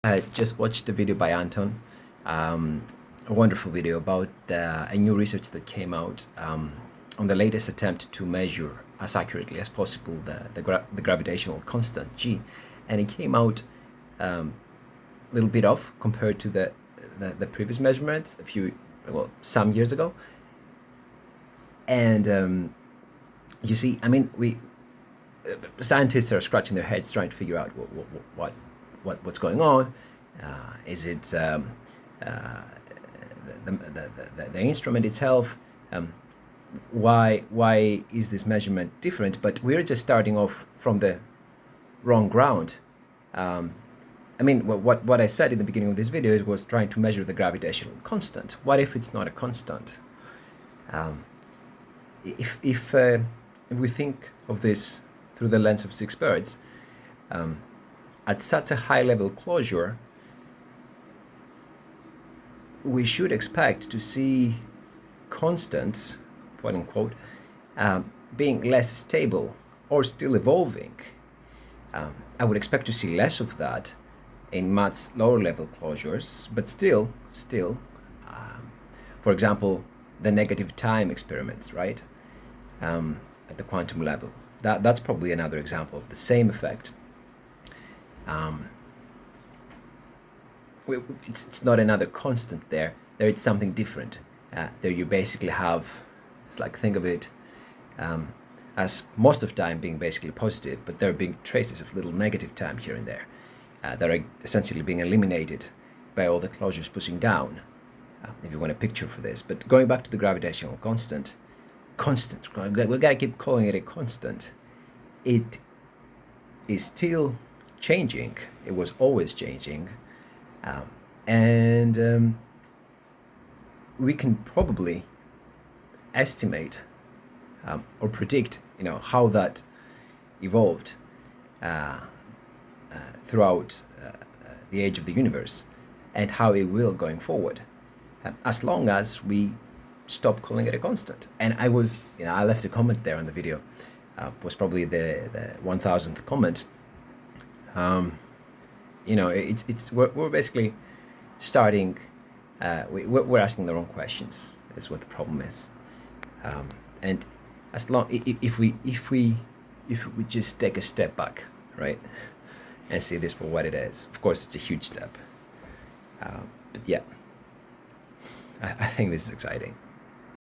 I just watched a video by Anton, a wonderful video about a new research that came out on the latest attempt to measure as accurately as possible the gravitational constant g, and it came out a little bit off compared to the previous measurements some years ago. And you see, I mean, scientists are scratching their heads trying to figure out what's going on. Is it the instrument itself? Why is this measurement different? But we're just starting off from the wrong ground. I mean, what I said in the beginning of this video was trying to measure the gravitational constant. What if it's not a constant? If we think of this through the lens of six birds, at such a high level closure, we should expect to see constants, quote unquote, being less stable or still evolving. I would expect to see less of that in much lower level closures, but still, for example, the negative time experiments, right? At the quantum level. That's probably another example of the same effect. It's not another constant there. There it's something different. There you basically have, it's like, think of it as most of time being basically positive, but there are being traces of little negative time here and there that are essentially being eliminated by all the closures pushing down, if you want a picture for this. But going back to the gravitational constant, we gotta keep calling it a constant. It is still changing. It was always changing, and we can probably estimate or predict, how that evolved throughout the age of the universe, and how it will going forward, as long as we stop calling it a constant. And I left a comment there on the video. Was probably the 1000th comment. We're basically starting. We're asking the wrong questions. Is what the problem is. And as long if we just take a step back, right, and see this for what it is. Of course, it's a huge step. But yeah, I think this is exciting.